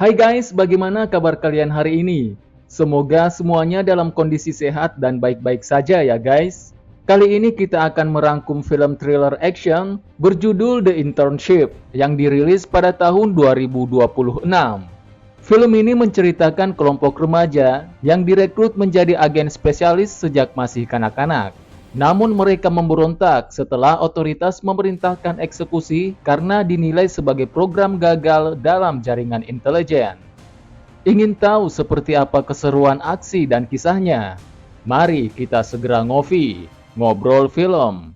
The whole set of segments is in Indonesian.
Hai guys, bagaimana kabar kalian hari ini? Semoga semuanya dalam kondisi sehat dan baik-baik saja ya guys. Kali ini kita akan merangkum film thriller action berjudul The Internship yang dirilis pada tahun 2026. Film ini menceritakan kelompok remaja yang direkrut menjadi agen spesialis sejak masih kanak-kanak. Namun mereka memberontak setelah otoritas memerintahkan eksekusi karena dinilai sebagai program gagal dalam jaringan intelijen. Ingin tahu seperti apa keseruan aksi dan kisahnya? Mari kita segera ngobrol film.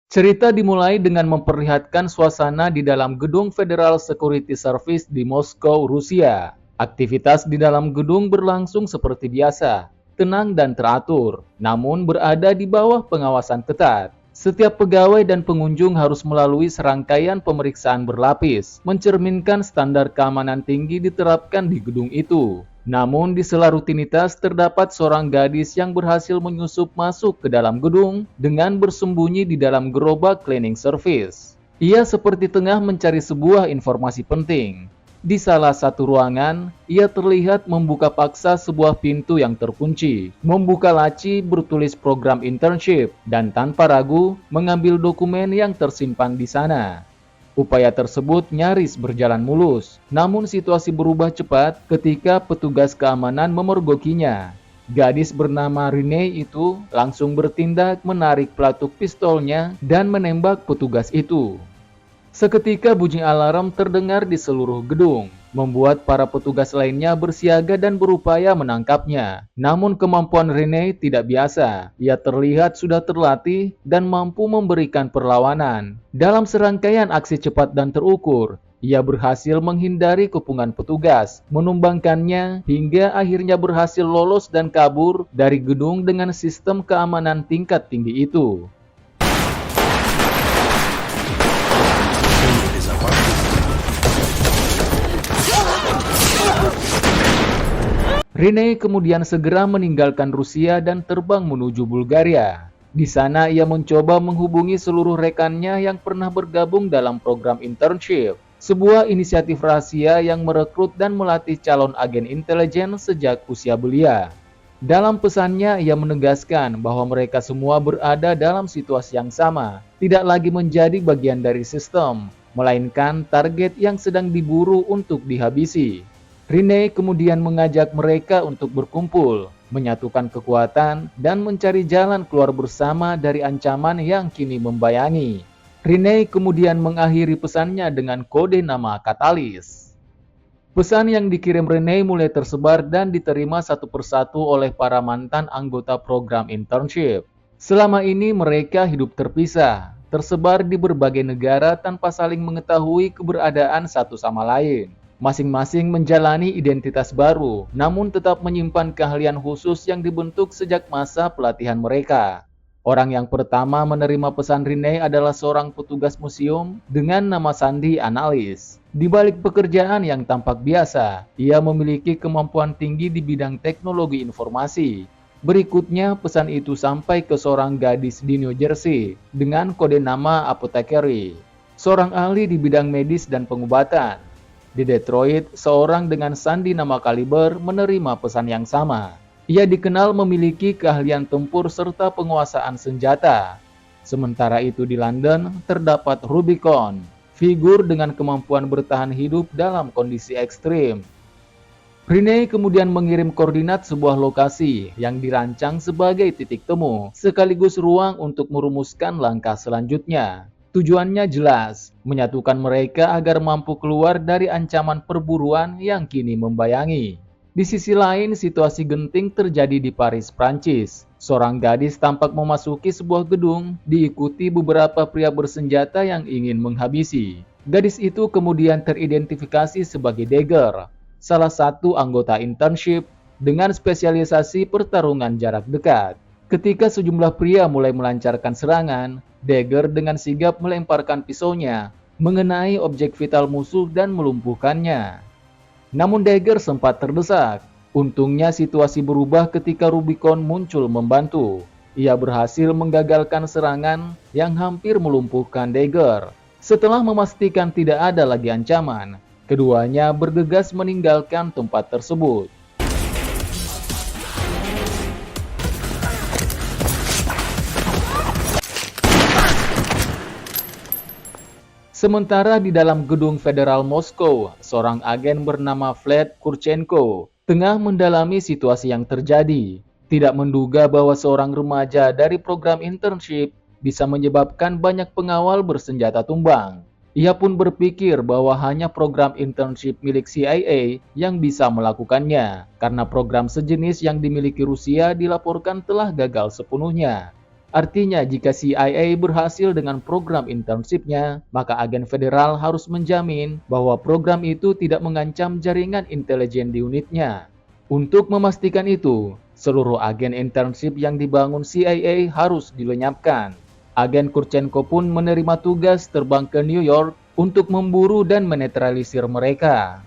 Cerita dimulai dengan memperlihatkan suasana di dalam gedung Federal Security Service di Moskow, Rusia. Aktivitas di dalam gedung berlangsung seperti biasa, tenang dan teratur, namun berada di bawah pengawasan ketat. Setiap pegawai dan pengunjung harus melalui serangkaian pemeriksaan berlapis, mencerminkan standar keamanan tinggi diterapkan di gedung itu. Namun di sela rutinitas terdapat seorang gadis yang berhasil menyusup masuk ke dalam gedung dengan bersembunyi di dalam gerobak cleaning service. Ia seperti tengah mencari sebuah informasi penting. Di salah satu ruangan, ia terlihat membuka paksa sebuah pintu yang terkunci, membuka laci bertulis program internship, dan tanpa ragu mengambil dokumen yang tersimpan di sana. Upaya tersebut nyaris berjalan mulus, namun situasi berubah cepat ketika petugas keamanan memergokinya. Gadis bernama Rene itu langsung bertindak menarik pelatuk pistolnya dan menembak petugas itu. Seketika bunyi alarm terdengar di seluruh gedung, membuat para petugas lainnya bersiaga dan berupaya menangkapnya. Namun kemampuan Rene tidak biasa. Ia terlihat sudah terlatih dan mampu memberikan perlawanan. Dalam serangkaian aksi cepat dan terukur, ia berhasil menghindari kepungan petugas, menumbangkannya hingga akhirnya berhasil lolos dan kabur dari gedung dengan sistem keamanan tingkat tinggi itu. Rene kemudian segera meninggalkan Rusia dan terbang menuju Bulgaria. Di sana ia mencoba menghubungi seluruh rekannya yang pernah bergabung dalam program internship, sebuah inisiatif rahasia yang merekrut dan melatih calon agen intelijen sejak usia belia. Dalam pesannya, ia menegaskan bahwa mereka semua berada dalam situasi yang sama, tidak lagi menjadi bagian dari sistem, melainkan target yang sedang diburu untuk dihabisi. Rene kemudian mengajak mereka untuk berkumpul, menyatukan kekuatan, dan mencari jalan keluar bersama dari ancaman yang kini membayangi. Rene kemudian mengakhiri pesannya dengan kode nama Katalis. Pesan yang dikirim Rene mulai tersebar dan diterima satu persatu oleh para mantan anggota program internship. Selama ini mereka hidup terpisah, tersebar di berbagai negara tanpa saling mengetahui keberadaan satu sama lain. Masing-masing menjalani identitas baru, namun tetap menyimpan keahlian khusus yang dibentuk sejak masa pelatihan mereka. Orang yang pertama menerima pesan Rene adalah seorang petugas museum dengan nama Sandy Analis. Di balik pekerjaan yang tampak biasa, ia memiliki kemampuan tinggi di bidang teknologi informasi. Berikutnya, pesan itu sampai ke seorang gadis di New Jersey dengan kode nama Apothecary, seorang ahli di bidang medis dan pengobatan. Di Detroit, seorang dengan sandi nama Kaliber menerima pesan yang sama. Ia dikenal memiliki keahlian tempur serta penguasaan senjata. Sementara itu di London, terdapat Rubicon, figur dengan kemampuan bertahan hidup dalam kondisi ekstrim. Rene kemudian mengirim koordinat sebuah lokasi yang dirancang sebagai titik temu, sekaligus ruang untuk merumuskan langkah selanjutnya. Tujuannya jelas, menyatukan mereka agar mampu keluar dari ancaman perburuan yang kini membayangi. Di sisi lain, situasi genting terjadi di Paris, Prancis. Seorang gadis tampak memasuki sebuah gedung, diikuti beberapa pria bersenjata yang ingin menghabisi. Gadis itu kemudian teridentifikasi sebagai Dagger, salah satu anggota internship dengan spesialisasi pertarungan jarak dekat. Ketika sejumlah pria mulai melancarkan serangan, Dagger dengan sigap melemparkan pisaunya, mengenai objek vital musuh dan melumpuhkannya. Namun Dagger sempat terdesak. Untungnya situasi berubah ketika Rubicon muncul membantu. Ia berhasil menggagalkan serangan yang hampir melumpuhkan Dagger. Setelah memastikan tidak ada lagi ancaman, keduanya bergegas meninggalkan tempat tersebut. Sementara di dalam gedung federal Moskow, seorang agen bernama Vlad Kurchenko tengah mendalami situasi yang terjadi. Tidak menduga bahwa seorang remaja dari program internship bisa menyebabkan banyak pengawal bersenjata tumbang. Ia pun berpikir bahwa hanya program internship milik CIA yang bisa melakukannya, karena program sejenis yang dimiliki Rusia dilaporkan telah gagal sepenuhnya. Artinya, jika CIA berhasil dengan program internshipnya, maka agen federal harus menjamin bahwa program itu tidak mengancam jaringan intelijen di unitnya. Untuk memastikan itu, seluruh agen internship yang dibangun CIA harus dilenyapkan. Agen Kurchenko pun menerima tugas terbang ke New York untuk memburu dan menetralisir mereka.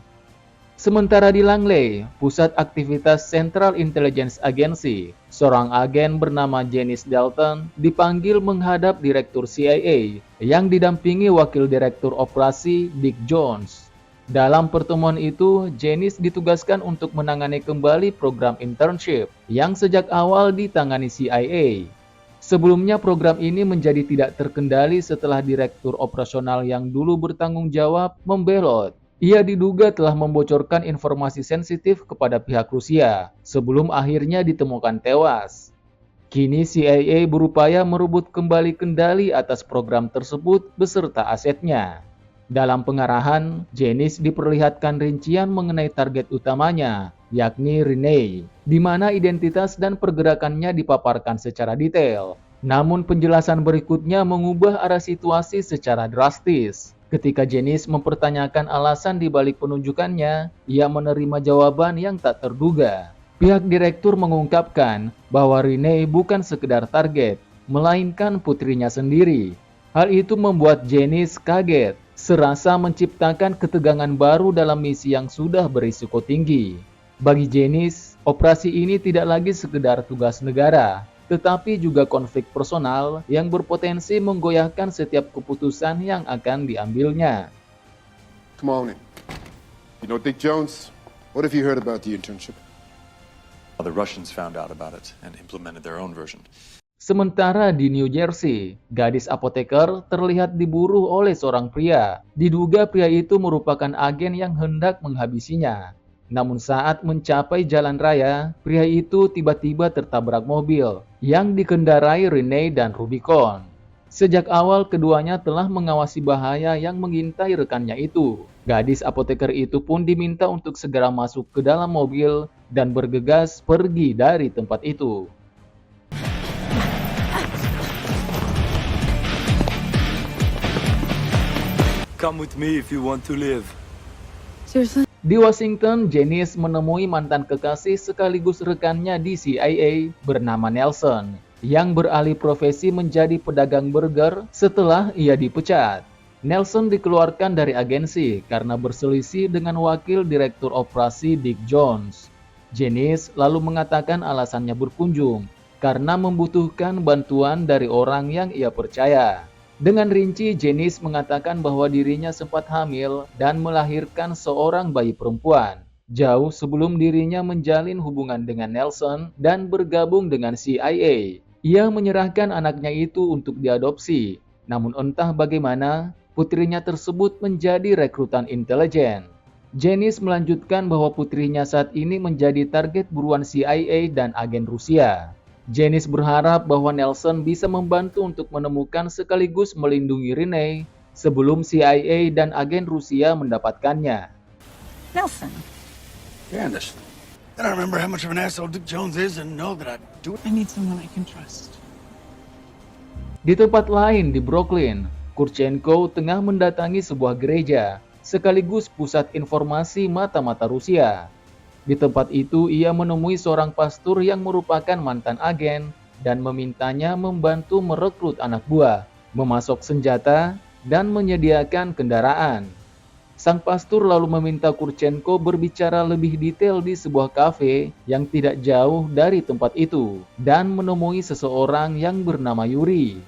Sementara di Langley, pusat aktivitas Central Intelligence Agency, seorang agen bernama Janice Dalton dipanggil menghadap Direktur CIA yang didampingi Wakil Direktur Operasi Dick Jones. Dalam pertemuan itu, Janice ditugaskan untuk menangani kembali program internship yang sejak awal ditangani CIA. Sebelumnya program ini menjadi tidak terkendali setelah Direktur Operasional yang dulu bertanggung jawab membelot. Ia diduga telah membocorkan informasi sensitif kepada pihak Rusia sebelum akhirnya ditemukan tewas. Kini CIA berupaya merebut kembali kendali atas program tersebut beserta asetnya. Dalam pengarahan, Janice diperlihatkan rincian mengenai target utamanya, yakni Renee, di mana identitas dan pergerakannya dipaparkan secara detail. Namun penjelasan berikutnya mengubah arah situasi secara drastis. Ketika Janice mempertanyakan alasan di balik penunjukannya, ia menerima jawaban yang tak terduga. Pihak direktur mengungkapkan bahwa Renee bukan sekedar target, melainkan putrinya sendiri. Hal itu membuat Janice kaget, serasa menciptakan ketegangan baru dalam misi yang sudah berisiko tinggi. Bagi Janice, operasi ini tidak lagi sekedar tugas negara, tetapi juga konflik personal yang berpotensi menggoyahkan setiap keputusan yang akan diambilnya. Come on in. You know Dick Jones? What have you heard about the internship? The Russians found out about it and implemented their own version. Sementara di New Jersey, gadis apoteker terlihat diburu oleh seorang pria. Diduga pria itu merupakan agen yang hendak menghabisinya. Namun saat mencapai jalan raya, pria itu tiba-tiba tertabrak mobil yang dikendarai Renee dan Rubicon. Sejak awal keduanya telah mengawasi bahaya yang mengintai rekannya itu. Gadis apoteker itu pun diminta untuk segera masuk ke dalam mobil dan bergegas pergi dari tempat itu. Come with me if you want to live. Seriously? Di Washington, Janice menemui mantan kekasih sekaligus rekannya di CIA bernama Nelson, yang beralih profesi menjadi pedagang burger setelah ia dipecat. Nelson dikeluarkan dari agensi karena berselisih dengan wakil direktur operasi Dick Jones. Janice lalu mengatakan alasannya berkunjung karena membutuhkan bantuan dari orang yang ia percaya. Dengan rinci, Janice mengatakan bahwa dirinya sempat hamil dan melahirkan seorang bayi perempuan, jauh sebelum dirinya menjalin hubungan dengan Nelson dan bergabung dengan CIA. Ia menyerahkan anaknya itu untuk diadopsi, namun entah bagaimana, putrinya tersebut menjadi rekrutan intelijen. Janice melanjutkan bahwa putrinya saat ini menjadi target buruan CIA dan agen Rusia. Janice berharap bahwa Nelson bisa membantu untuk menemukan sekaligus melindungi Renee sebelum CIA dan agen Rusia mendapatkannya. Nelson. Candace, I don't remember how much of an asshole Dick Jones is and know that I'd do it. I need someone I can trust. Di tempat lain di Brooklyn, Kurchenko tengah mendatangi sebuah gereja sekaligus pusat informasi mata-mata Rusia. Di tempat itu, ia menemui seorang pastor yang merupakan mantan agen dan memintanya membantu merekrut anak buah, memasok senjata, dan menyediakan kendaraan. Sang pastor lalu meminta Kurchenko berbicara lebih detail di sebuah kafe yang tidak jauh dari tempat itu dan menemui seseorang yang bernama Yuri.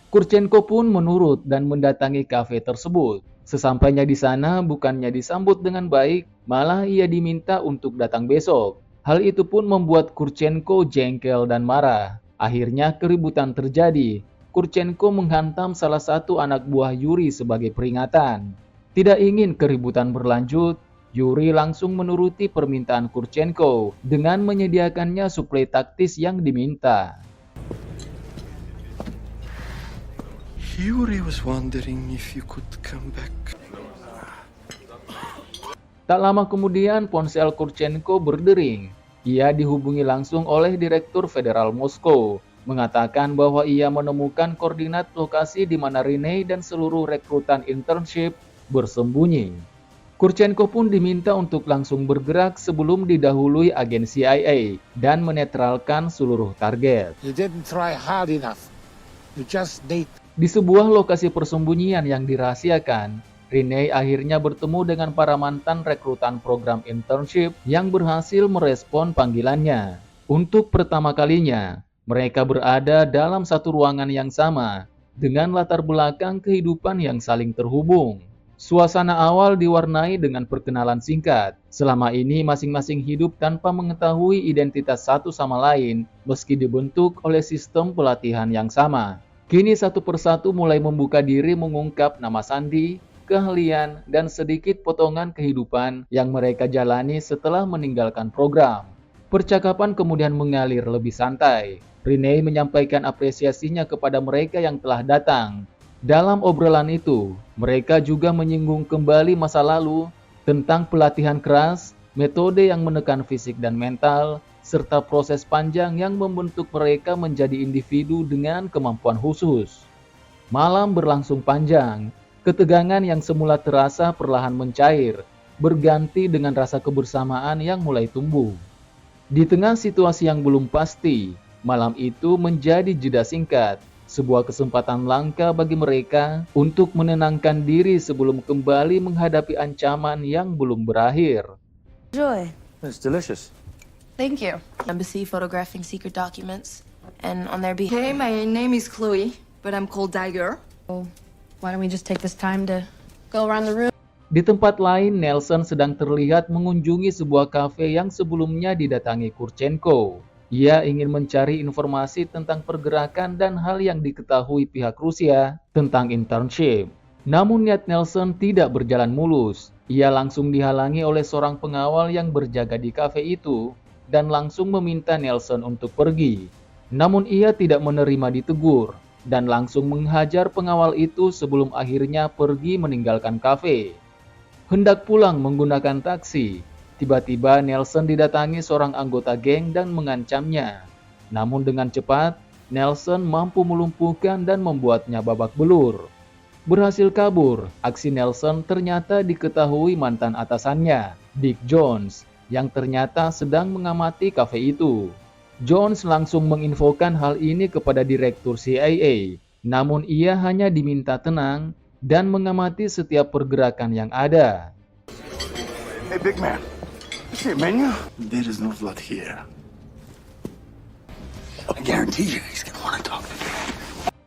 Kurchenko pun menurut dan mendatangi kafe tersebut. Sesampainya di sana bukannya disambut dengan baik, malah ia diminta untuk datang besok. Hal itu pun membuat Kurchenko jengkel dan marah. Akhirnya keributan terjadi. Kurchenko menghantam salah satu anak buah Yuri sebagai peringatan. Tidak ingin keributan berlanjut, Yuri langsung menuruti permintaan Kurchenko dengan menyediakannya suplai taktis yang diminta. Yuri was wondering if you could come back. Tak lama kemudian ponsel Kurchenko berdering. Ia dihubungi langsung oleh Direktur Federal Moskow, mengatakan bahwa ia menemukan koordinat lokasi di mana Rene dan seluruh rekrutan internship bersembunyi. Kurchenko pun diminta untuk langsung bergerak sebelum didahului agen CIA dan menetralkan seluruh target. You didn't try hard enough. You just need. Di sebuah lokasi persembunyian yang dirahasiakan, Rene akhirnya bertemu dengan para mantan rekrutan program internship yang berhasil merespon panggilannya. Untuk pertama kalinya, mereka berada dalam satu ruangan yang sama dengan latar belakang kehidupan yang saling terhubung. Suasana awal diwarnai dengan perkenalan singkat. Selama ini masing-masing hidup tanpa mengetahui identitas satu sama lain meski dibentuk oleh sistem pelatihan yang sama. Kini satu persatu mulai membuka diri mengungkap nama sandi, keahlian, dan sedikit potongan kehidupan yang mereka jalani setelah meninggalkan program. Percakapan kemudian mengalir lebih santai. Rene menyampaikan apresiasinya kepada mereka yang telah datang. Dalam obrolan itu, mereka juga menyinggung kembali masa lalu tentang pelatihan keras, metode yang menekan fisik dan mental, serta proses panjang yang membentuk mereka menjadi individu dengan kemampuan khusus. Malam berlangsung panjang, ketegangan yang semula terasa perlahan mencair, berganti dengan rasa kebersamaan yang mulai tumbuh. Di tengah situasi yang belum pasti, malam itu menjadi jeda singkat. Sebuah kesempatan langka bagi mereka untuk menenangkan diri sebelum kembali menghadapi ancaman yang belum berakhir. Enjoy. It's delicious. Thank you. Embassy photographing secret documents, and on their behalf. Hey, my name is Chloe, but I'm called Dagger. Oh, why don't we just take this time to go around the room? Di tempat lain, Nelson sedang terlihat mengunjungi sebuah kafe yang sebelumnya didatangi Kurchenko. Ia ingin mencari informasi tentang pergerakan dan hal yang diketahui pihak Rusia tentang internship. Namun niat Nelson tidak berjalan mulus. Ia langsung dihalangi oleh seorang pengawal yang berjaga di kafe itu dan langsung meminta Nelson untuk pergi. Namun ia tidak menerima ditegur dan langsung menghajar pengawal itu sebelum akhirnya pergi meninggalkan kafe. Hendak pulang menggunakan taksi, tiba-tiba Nelson didatangi seorang anggota geng dan mengancamnya. Namun dengan cepat, Nelson mampu melumpuhkan dan membuatnya babak belur. Berhasil kabur, aksi Nelson ternyata diketahui mantan atasannya, Dick Jones, yang ternyata sedang mengamati kafe itu. Jones langsung menginfokan hal ini kepada Direktur CIA, namun ia hanya diminta tenang dan mengamati setiap pergerakan yang ada. Hey, big man. See a menu? There is no blood here. I guarantee you he's gonna want to talk to me.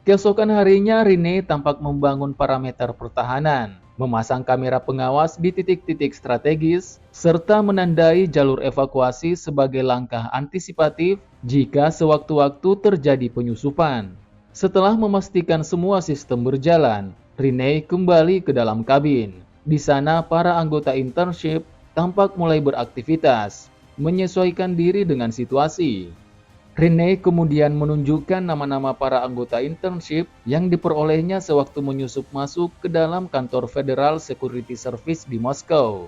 Keesokan harinya, Rene tampak membangun parameter pertahanan, memasang kamera pengawas di titik-titik strategis, serta menandai jalur evakuasi sebagai langkah antisipatif jika sewaktu-waktu terjadi penyusupan. Setelah memastikan semua sistem berjalan, Rene kembali ke dalam kabin. Di sana, para anggota internship tampak mulai beraktivitas, menyesuaikan diri dengan situasi. Rene kemudian menunjukkan nama-nama para anggota internship yang diperolehnya sewaktu menyusup masuk ke dalam kantor Federal Security Service di Moskow,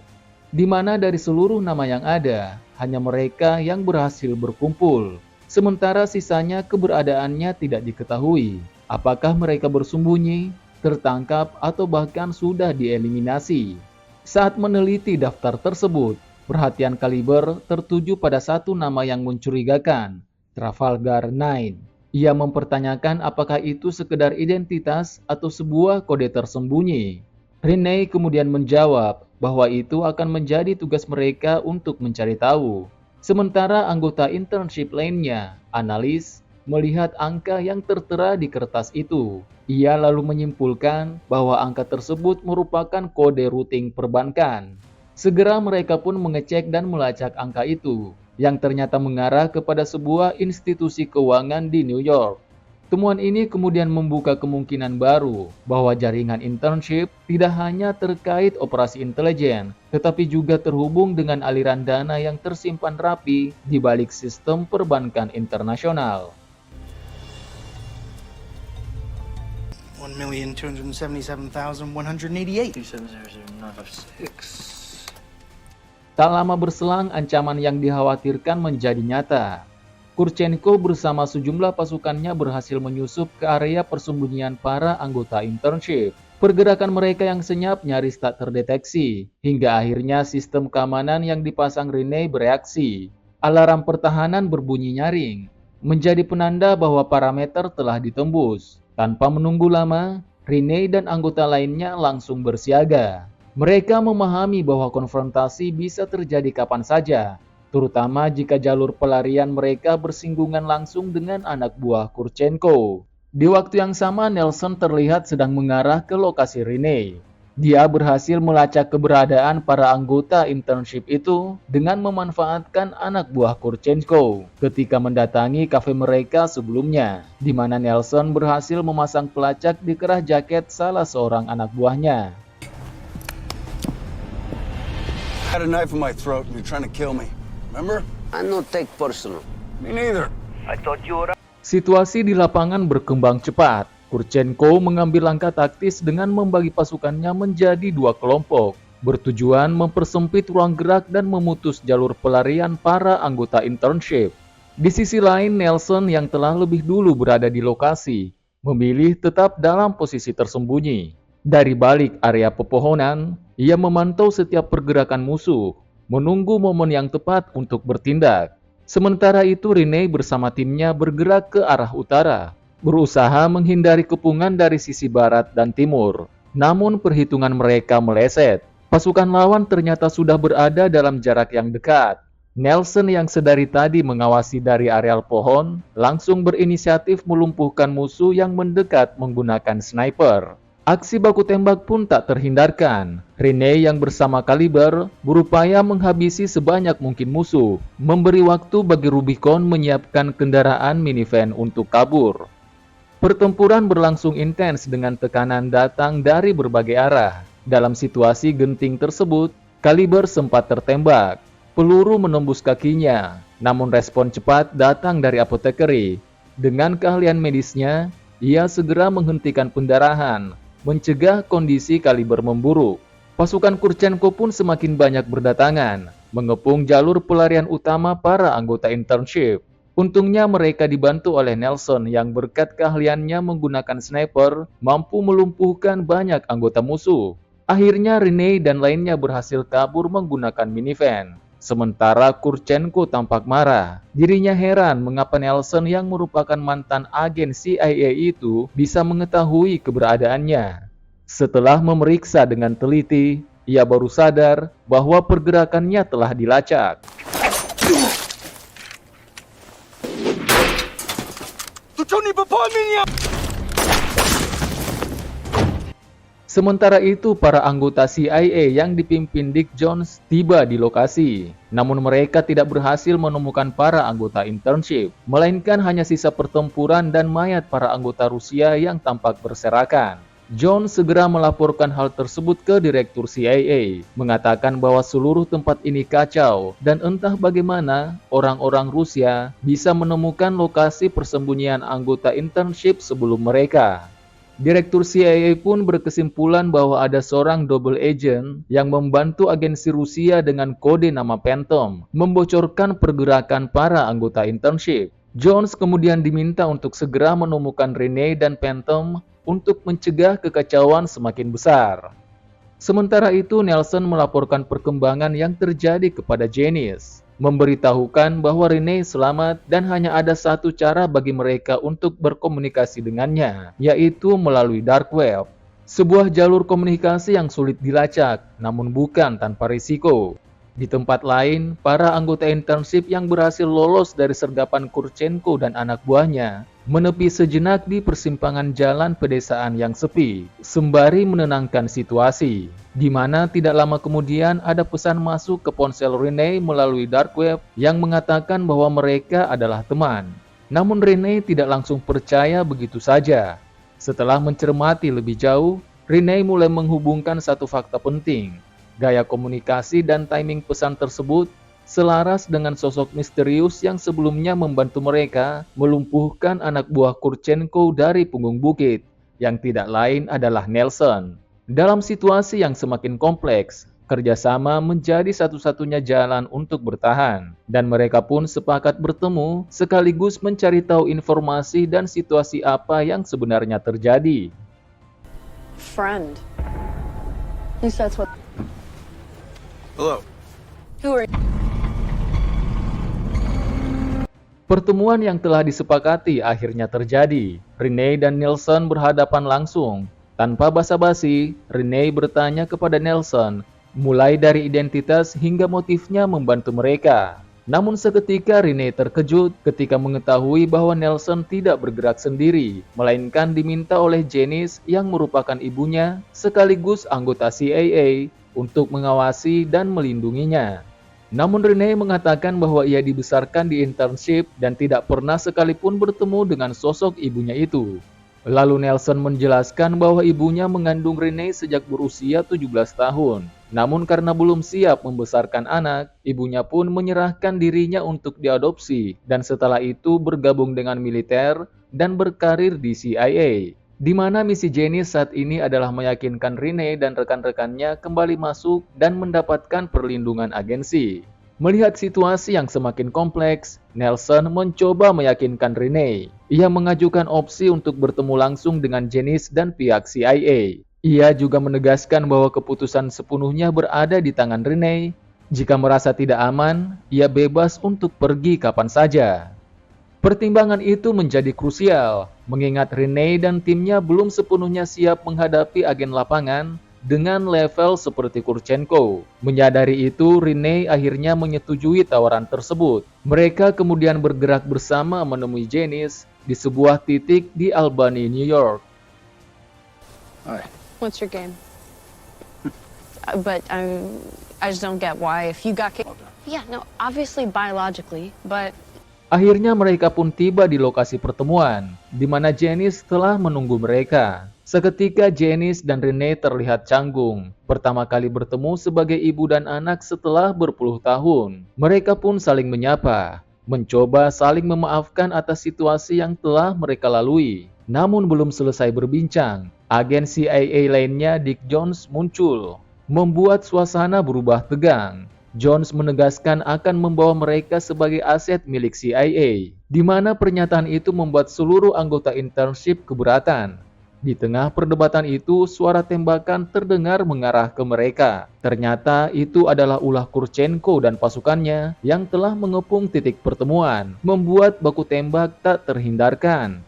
di mana dari seluruh nama yang ada, hanya mereka yang berhasil berkumpul, sementara sisanya keberadaannya tidak diketahui. Apakah mereka bersembunyi, tertangkap, atau bahkan sudah dieliminasi? Saat meneliti daftar tersebut, perhatian Kaliber tertuju pada satu nama yang mencurigakan, Trafalgar 9. Ia mempertanyakan apakah itu sekedar identitas atau sebuah kode tersembunyi. Rene kemudian menjawab bahwa itu akan menjadi tugas mereka untuk mencari tahu. Sementara anggota internship lainnya, analis, melihat angka yang tertera di kertas itu. Ia lalu menyimpulkan bahwa angka tersebut merupakan kode routing perbankan. Segera mereka pun mengecek dan melacak angka itu, yang ternyata mengarah kepada sebuah institusi keuangan di New York. Temuan ini kemudian membuka kemungkinan baru bahwa jaringan internship tidak hanya terkait operasi intelijen, tetapi juga terhubung dengan aliran dana yang tersimpan rapi di balik sistem perbankan internasional. 1,277,188. Tak lama berselang, ancaman yang dikhawatirkan menjadi nyata. Kurchenko bersama sejumlah pasukannya berhasil menyusup ke area persembunyian para anggota internship. Pergerakan mereka yang senyap nyaris tak terdeteksi, hingga akhirnya sistem keamanan yang dipasang Rene bereaksi. Alarm pertahanan berbunyi nyaring, menjadi penanda bahwa parameter telah ditembus. Tanpa menunggu lama, Rene dan anggota lainnya langsung bersiaga. Mereka memahami bahwa konfrontasi bisa terjadi kapan saja, terutama jika jalur pelarian mereka bersinggungan langsung dengan anak buah Kurchenko. Di waktu yang sama, Nelson terlihat sedang mengarah ke lokasi Rene. Dia berhasil melacak keberadaan para anggota internship itu dengan memanfaatkan anak buah Kurchenko ketika mendatangi kafe mereka sebelumnya, di mana Nelson berhasil memasang pelacak di kerah jaket salah seorang anak buahnya. I had a knife in my throat and you're trying to kill me. Remember? I not take personal. Me neither. Situasi di lapangan berkembang cepat. Kurchenko mengambil langkah taktis dengan membagi pasukannya menjadi dua kelompok, bertujuan mempersempit ruang gerak dan memutus jalur pelarian para anggota internship. Di sisi lain, Nelson yang telah lebih dulu berada di lokasi, memilih tetap dalam posisi tersembunyi. Dari balik area pepohonan, ia memantau setiap pergerakan musuh, menunggu momen yang tepat untuk bertindak. Sementara itu, Rene bersama timnya bergerak ke arah utara, berusaha menghindari kepungan dari sisi barat dan timur. Namun perhitungan mereka meleset. Pasukan lawan ternyata sudah berada dalam jarak yang dekat. Nelson yang sedari tadi mengawasi dari areal pohon, langsung berinisiatif melumpuhkan musuh yang mendekat menggunakan sniper. Aksi baku tembak pun tak terhindarkan. Rene yang bersama Kaliber berupaya menghabisi sebanyak mungkin musuh, memberi waktu bagi Rubicon menyiapkan kendaraan minivan untuk kabur. Pertempuran berlangsung intens dengan tekanan datang dari berbagai arah. Dalam situasi genting tersebut, Kaliber sempat tertembak. Peluru menembus kakinya, namun respon cepat datang dari apotekari. Dengan keahlian medisnya, ia segera menghentikan pendarahan, mencegah kondisi Kaliber memburuk. Pasukan Kurchenko pun semakin banyak berdatangan, mengepung jalur pelarian utama para anggota internship. Untungnya mereka dibantu oleh Nelson yang berkat keahliannya menggunakan sniper mampu melumpuhkan banyak anggota musuh. Akhirnya Rene dan lainnya berhasil kabur menggunakan minivan. Sementara Kurchenko tampak marah. Dirinya heran mengapa Nelson yang merupakan mantan agen CIA itu bisa mengetahui keberadaannya. Setelah memeriksa dengan teliti, ia baru sadar bahwa pergerakannya telah dilacak. Sementara itu, para anggota CIA yang dipimpin Dick Jones tiba di lokasi. Namun mereka tidak berhasil menemukan para anggota internship, melainkan hanya sisa pertempuran dan mayat para anggota Rusia yang tampak berserakan. Jones segera melaporkan hal tersebut ke Direktur CIA, mengatakan bahwa seluruh tempat ini kacau dan entah bagaimana orang-orang Rusia bisa menemukan lokasi persembunyian anggota internship sebelum mereka. Direktur CIA pun berkesimpulan bahwa ada seorang double agent yang membantu agensi Rusia dengan kode nama Phantom, membocorkan pergerakan para anggota internship. Jones kemudian diminta untuk segera menemukan Rene dan Phantom untuk mencegah kekacauan semakin besar. Sementara itu, Nelson melaporkan perkembangan yang terjadi kepada Janice, memberitahukan bahwa Rene selamat dan hanya ada satu cara bagi mereka untuk berkomunikasi dengannya, yaitu melalui dark web. Sebuah jalur komunikasi yang sulit dilacak, namun bukan tanpa risiko. Di tempat lain, para anggota internship yang berhasil lolos dari sergapan Kurchenko dan anak buahnya menepi sejenak di persimpangan jalan pedesaan yang sepi, sembari menenangkan situasi. Di mana tidak lama kemudian ada pesan masuk ke ponsel Rene melalui dark web yang mengatakan bahwa mereka adalah teman. Namun Rene tidak langsung percaya begitu saja. Setelah mencermati lebih jauh, Rene mulai menghubungkan satu fakta penting. Gaya komunikasi dan timing pesan tersebut selaras dengan sosok misterius yang sebelumnya membantu mereka melumpuhkan anak buah Kurchenko dari punggung bukit, yang tidak lain adalah Nelson. Dalam situasi yang semakin kompleks, kerjasama menjadi satu-satunya jalan untuk bertahan, dan mereka pun sepakat bertemu sekaligus mencari tahu informasi dan situasi apa yang sebenarnya terjadi. Friend. At least that's what. Hello. Who are Pertemuan yang telah disepakati akhirnya terjadi. Rene dan Nelson berhadapan langsung. Tanpa basa-basi, Rene bertanya kepada Nelson, mulai dari identitas hingga motifnya membantu mereka. Namun seketika Rene terkejut ketika mengetahui bahwa Nelson tidak bergerak sendiri, melainkan diminta oleh Janice yang merupakan ibunya sekaligus anggota CIA untuk mengawasi dan melindunginya. Namun Rene mengatakan bahwa ia dibesarkan di internship dan tidak pernah sekalipun bertemu dengan sosok ibunya itu. Lalu Nelson menjelaskan bahwa ibunya mengandung Rene sejak berusia 17 tahun. Namun karena belum siap membesarkan anak, ibunya pun menyerahkan dirinya untuk diadopsi dan setelah itu bergabung dengan militer dan berkarir di CIA. Di mana misi Janice saat ini adalah meyakinkan Rene dan rekan-rekannya kembali masuk dan mendapatkan perlindungan agensi. Melihat situasi yang semakin kompleks, Nelson mencoba meyakinkan Rene. Ia mengajukan opsi untuk bertemu langsung dengan Janice dan pihak CIA. Ia juga menegaskan bahwa keputusan sepenuhnya berada di tangan Rene. Jika merasa tidak aman, ia bebas untuk pergi kapan saja. Pertimbangan itu menjadi krusial, mengingat Rene dan timnya belum sepenuhnya siap menghadapi agen lapangan dengan level seperti Kurchenko. Menyadari itu, Rene akhirnya menyetujui tawaran tersebut. Mereka kemudian bergerak bersama menemui Janice di sebuah titik di Albany, New York. Hi. What's your game? But I just don't get why if you got. Yeah, no, obviously biologically, but. Akhirnya mereka pun tiba di lokasi pertemuan, di mana Janice telah menunggu mereka. Seketika Janice dan Rene terlihat canggung, pertama kali bertemu sebagai ibu dan anak setelah berpuluh tahun. Mereka pun saling menyapa, mencoba saling memaafkan atas situasi yang telah mereka lalui. Namun belum selesai berbincang, agen CIA lainnya Dick Jones muncul, membuat suasana berubah tegang. Jones menegaskan akan membawa mereka sebagai aset milik CIA, di mana pernyataan itu membuat seluruh anggota internship keberatan. Di tengah perdebatan itu, suara tembakan terdengar mengarah ke mereka. Ternyata itu adalah ulah Kurchenko dan pasukannya yang telah mengepung titik pertemuan, membuat baku tembak tak terhindarkan.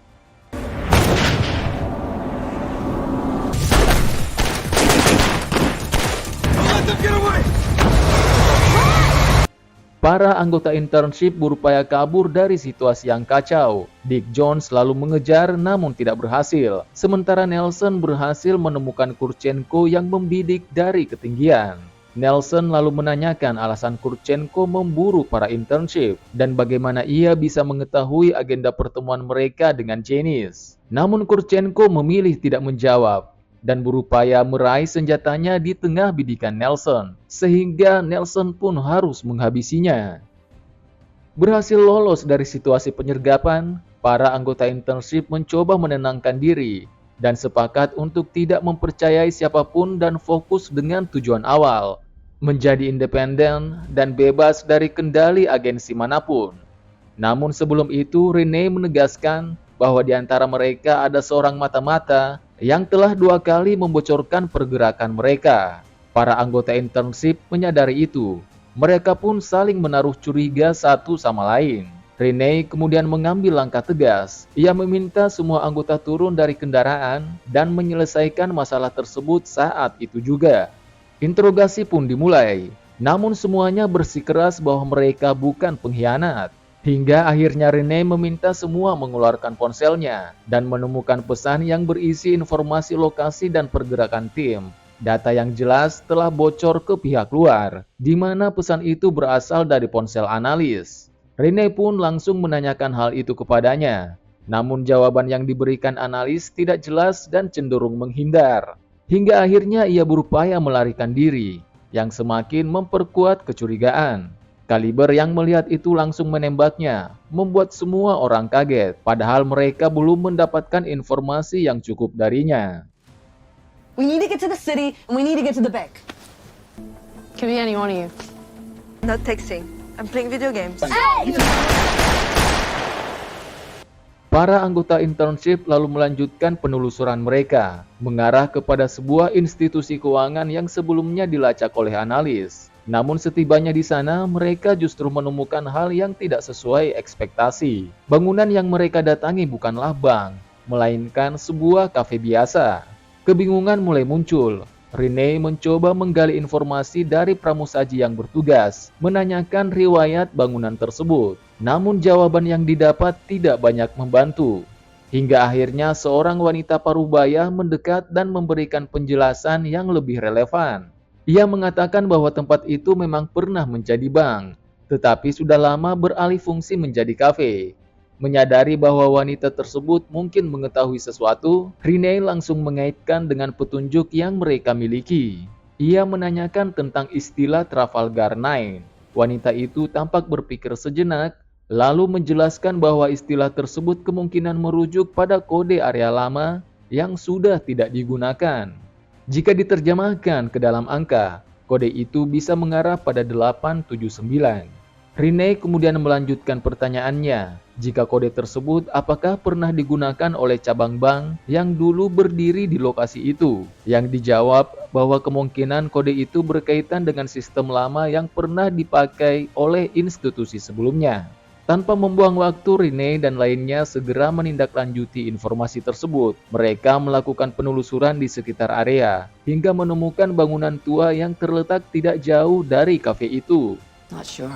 Para anggota internship berupaya kabur dari situasi yang kacau. Dick Jones selalu mengejar namun tidak berhasil. Sementara Nelson berhasil menemukan Kurchenko yang membidik dari ketinggian. Nelson lalu menanyakan alasan Kurchenko memburu para internship dan bagaimana ia bisa mengetahui agenda pertemuan mereka dengan Janice. Namun Kurchenko memilih tidak menjawab dan berupaya meraih senjatanya di tengah bidikan Nelson, sehingga Nelson pun harus menghabisinya. Berhasil lolos dari situasi penyergapan, para anggota internship mencoba menenangkan diri dan sepakat untuk tidak mempercayai siapapun dan fokus dengan tujuan awal, menjadi independen dan bebas dari kendali agensi manapun. Namun sebelum itu, Rene menegaskan bahwa di antara mereka ada seorang mata-mata yang telah 2 kali membocorkan pergerakan mereka. Para anggota internship menyadari itu. Mereka pun saling menaruh curiga satu sama lain. Rene kemudian mengambil langkah tegas. Ia meminta semua anggota turun dari kendaraan dan menyelesaikan masalah tersebut saat itu juga. Interogasi pun dimulai, namun semuanya bersikeras bahwa mereka bukan pengkhianat. Hingga akhirnya Rene meminta semua mengeluarkan ponselnya dan menemukan pesan yang berisi informasi lokasi dan pergerakan tim. Data yang jelas telah bocor ke pihak luar, di mana pesan itu berasal dari ponsel analis. Rene pun langsung menanyakan hal itu kepadanya. Namun jawaban yang diberikan analis tidak jelas dan cenderung menghindar. Hingga akhirnya ia berupaya melarikan diri, yang semakin memperkuat kecurigaan. Kaliber yang melihat itu langsung menembaknya, membuat semua orang kaget, padahal mereka belum mendapatkan informasi yang cukup darinya. We need to get to the city, and we need to get to the bank. Could be any one of you. Not texting. I'm playing video games. Para anggota internship lalu melanjutkan penelusuran mereka, mengarah kepada sebuah institusi keuangan yang sebelumnya dilacak oleh analis. Namun setibanya di sana, mereka justru menemukan hal yang tidak sesuai ekspektasi. Bangunan yang mereka datangi bukanlah bank, melainkan sebuah kafe biasa. Kebingungan mulai muncul. Rene mencoba menggali informasi dari pramusaji yang bertugas, menanyakan riwayat bangunan tersebut. Namun jawaban yang didapat tidak banyak membantu. Hingga akhirnya seorang wanita parubaya mendekat dan memberikan penjelasan yang lebih relevan. Ia mengatakan bahwa tempat itu memang pernah menjadi bank, tetapi sudah lama beralih fungsi menjadi kafe. Menyadari bahwa wanita tersebut mungkin mengetahui sesuatu, Rene langsung mengaitkan dengan petunjuk yang mereka miliki. Ia menanyakan tentang istilah Trafalgar 9. Wanita itu tampak berpikir sejenak, lalu menjelaskan bahwa istilah tersebut kemungkinan merujuk pada kode area lama yang sudah tidak digunakan. Jika diterjemahkan ke dalam angka, kode itu bisa mengarah pada 879. Rene kemudian melanjutkan pertanyaannya, jika kode tersebut apakah pernah digunakan oleh cabang bank yang dulu berdiri di lokasi itu? Yang dijawab bahwa kemungkinan kode itu berkaitan dengan sistem lama yang pernah dipakai oleh institusi sebelumnya. Tanpa membuang waktu, Rene dan lainnya segera menindaklanjuti informasi tersebut. Mereka melakukan penelusuran di sekitar area, hingga menemukan bangunan tua yang terletak tidak jauh dari kafe itu. Not sure.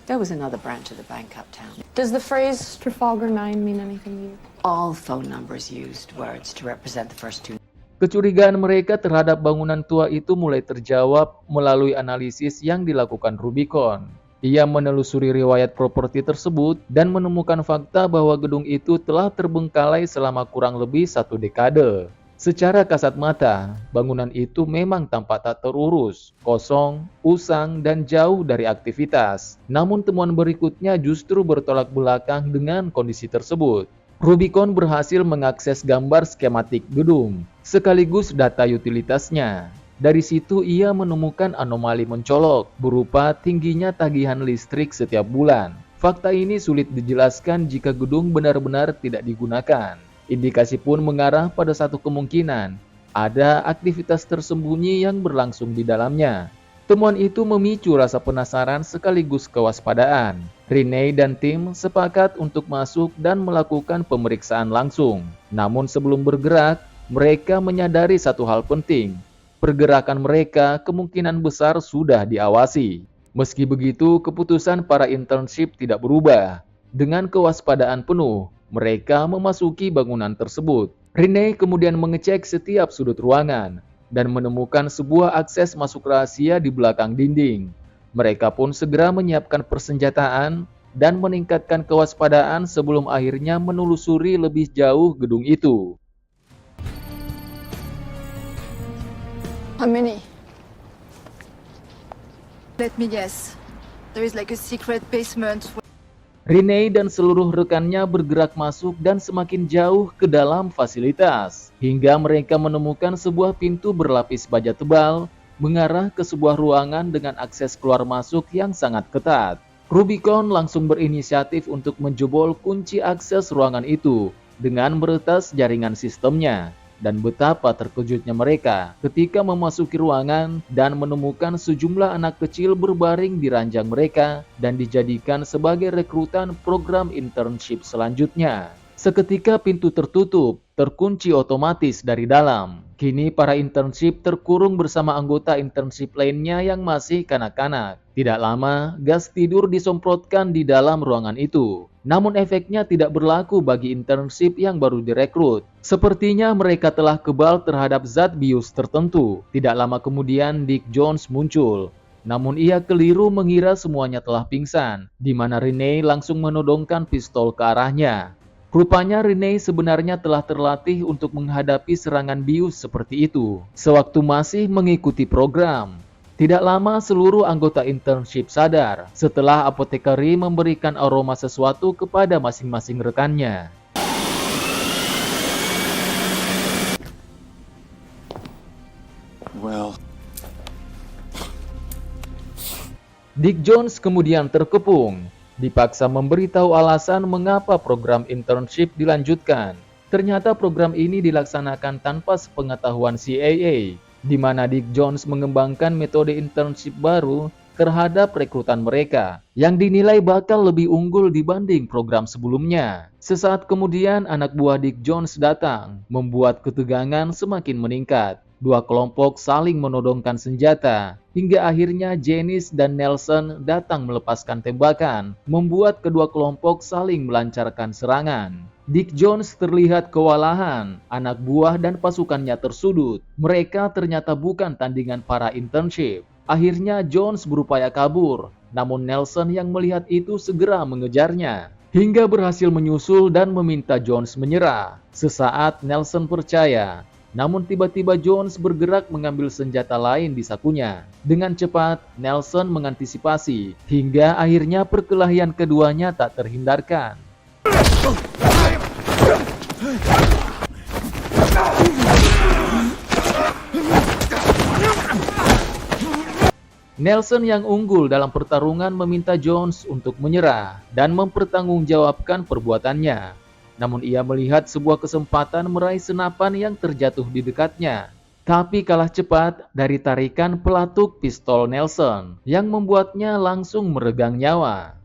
There was another branch of the bank uptown. Does the phrase Trafalgar 9 mean anything to you? All phone numbers used words to represent the first two. Kecurigaan mereka terhadap bangunan tua itu mulai terjawab melalui analisis yang dilakukan Rubicon. Ia menelusuri riwayat properti tersebut dan menemukan fakta bahwa gedung itu telah terbengkalai selama kurang lebih 1 dekade. Secara kasat mata, bangunan itu memang tampak tak terurus, kosong, usang, dan jauh dari aktivitas. Namun temuan berikutnya justru bertolak belakang dengan kondisi tersebut. Rubicon berhasil mengakses gambar skematik gedung, sekaligus data utilitasnya. Dari situ ia menemukan anomali mencolok, berupa tingginya tagihan listrik setiap bulan. Fakta ini sulit dijelaskan jika gedung benar-benar tidak digunakan. Indikasi pun mengarah pada satu kemungkinan, ada aktivitas tersembunyi yang berlangsung di dalamnya. Temuan itu memicu rasa penasaran sekaligus kewaspadaan. Rene dan tim sepakat untuk masuk dan melakukan pemeriksaan langsung. Namun sebelum bergerak, mereka menyadari satu hal penting. Pergerakan mereka kemungkinan besar sudah diawasi. Meski begitu, keputusan para internship tidak berubah. Dengan kewaspadaan penuh, mereka memasuki bangunan tersebut. Rene kemudian mengecek setiap sudut ruangan dan menemukan sebuah akses masuk rahasia di belakang dinding. Mereka pun segera menyiapkan persenjataan dan meningkatkan kewaspadaan sebelum akhirnya menelusuri lebih jauh gedung itu. How many? Let me guess. There is like a secret basement. Rene dan seluruh rekannya bergerak masuk dan semakin jauh ke dalam fasilitas, hingga mereka menemukan sebuah pintu berlapis baja tebal mengarah ke sebuah ruangan dengan akses keluar masuk yang sangat ketat. Rubicon langsung berinisiatif untuk menjebol kunci akses ruangan itu dengan meretas jaringan sistemnya. dan betapa terkejutnya mereka ketika memasuki ruangan dan menemukan sejumlah anak kecil berbaring di ranjang mereka dan dijadikan sebagai rekrutan program internship selanjutnya. Seketika pintu tertutup, terkunci otomatis dari dalam. Kini para internship terkurung bersama anggota internship lainnya yang masih kanak-kanak. Tidak lama, gas tidur disemprotkan di dalam ruangan itu. Namun efeknya tidak berlaku bagi internship yang baru direkrut. Sepertinya mereka telah kebal terhadap zat bius tertentu. Tidak lama kemudian Dick Jones muncul. Namun ia keliru mengira semuanya telah pingsan, di mana Renee langsung menodongkan pistol ke arahnya. Rupanya Renee sebenarnya telah terlatih untuk menghadapi serangan bius seperti itu, sewaktu masih mengikuti program. Tidak lama seluruh anggota internship sadar setelah apotekari memberikan aroma sesuatu kepada masing-masing rekannya. Well, Dick Jones kemudian terkepung, dipaksa memberitahu alasan mengapa program internship dilanjutkan. Ternyata program ini dilaksanakan tanpa sepengetahuan CIA, di mana Dick Jones mengembangkan metode internship baru terhadap rekrutan mereka, yang dinilai bakal lebih unggul dibanding program sebelumnya. Sesaat kemudian anak buah Dick Jones datang, membuat ketegangan semakin meningkat. Dua kelompok saling menodongkan senjata, hingga akhirnya Janice dan Nelson datang melepaskan tembakan, membuat kedua kelompok saling melancarkan serangan. Dick Jones terlihat kewalahan, anak buah dan pasukannya tersudut. Mereka ternyata bukan tandingan para internship. Akhirnya Jones berupaya kabur, namun Nelson yang melihat itu segera mengejarnya, hingga berhasil menyusul dan meminta Jones menyerah. Sesaat Nelson percaya, namun tiba-tiba Jones bergerak mengambil senjata lain di sakunya. Dengan cepat, Nelson mengantisipasi, hingga akhirnya perkelahian keduanya tak terhindarkan. Nelson yang unggul dalam pertarungan meminta Jones untuk menyerah dan mempertanggungjawabkan perbuatannya. Namun ia melihat sebuah kesempatan meraih senapan yang terjatuh di dekatnya. Tapi kalah cepat dari tarikan pelatuk pistol Nelson yang membuatnya langsung meregang nyawa.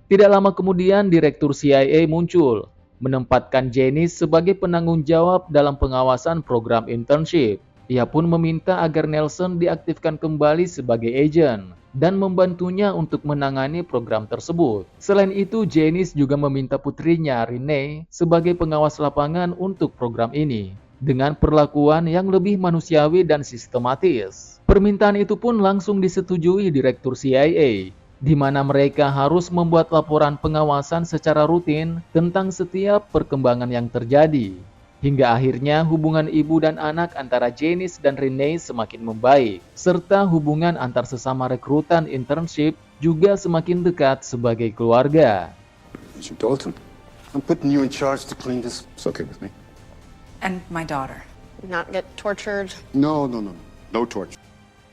Tidak lama kemudian Direktur CIA muncul, menempatkan Janice sebagai penanggung jawab dalam pengawasan program internship. Ia pun meminta agar Nelson diaktifkan kembali sebagai agen dan membantunya untuk menangani program tersebut. Selain itu, Janice juga meminta putrinya, Renee, sebagai pengawas lapangan untuk program ini, dengan perlakuan yang lebih manusiawi dan sistematis. Permintaan itu pun langsung disetujui Direktur CIA, di mana mereka harus membuat laporan pengawasan secara rutin tentang setiap perkembangan yang terjadi. Hingga akhirnya hubungan ibu dan anak antara Janice dan Renee semakin membaik, serta hubungan antar sesama rekrutan internship juga semakin dekat sebagai keluarga. Mr. Dalton, I'm putting you in charge to clean this. It's okay with me. And my daughter. Not get tortured. No torture.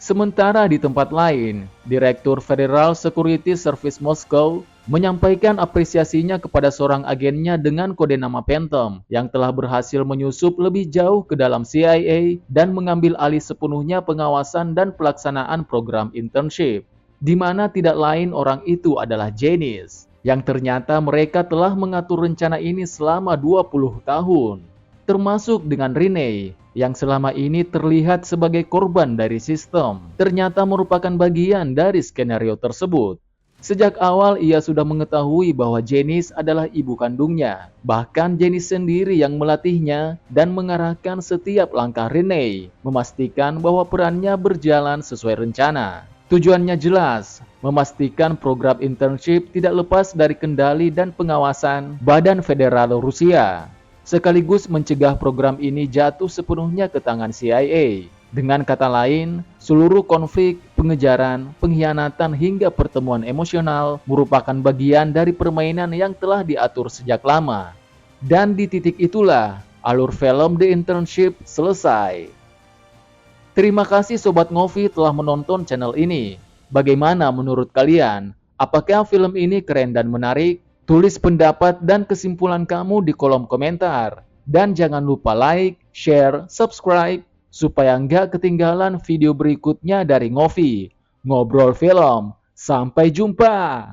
Sementara di tempat lain, Direktur Federal Security Service Moskow menyampaikan apresiasinya kepada seorang agennya dengan kode nama Phantom yang telah berhasil menyusup lebih jauh ke dalam CIA dan mengambil alih sepenuhnya pengawasan dan pelaksanaan program internship, di mana tidak lain orang itu adalah Janice, yang ternyata mereka telah mengatur rencana ini selama 20 tahun, termasuk dengan Renee, yang selama ini terlihat sebagai korban dari sistem, ternyata merupakan bagian dari skenario tersebut. Sejak awal ia sudah mengetahui bahwa Janice adalah ibu kandungnya. Bahkan Janice sendiri yang melatihnya dan mengarahkan setiap langkah Renee, memastikan bahwa perannya berjalan sesuai rencana. Tujuannya jelas, memastikan program internship tidak lepas dari kendali dan pengawasan Badan Federal Rusia, sekaligus mencegah program ini jatuh sepenuhnya ke tangan CIA. Dengan kata lain, seluruh konflik, pengejaran, pengkhianatan hingga pertemuan emosional merupakan bagian dari permainan yang telah diatur sejak lama. Dan di titik itulah, alur film The Internship selesai. Terima kasih Sobat Ngopi telah menonton channel ini. Bagaimana menurut kalian? Apakah film ini keren dan menarik? Tulis pendapat dan kesimpulan kamu di kolom komentar. Dan jangan lupa like, share, subscribe, supaya nggak ketinggalan video berikutnya dari Ngopi. Ngobrol Film. Sampai jumpa!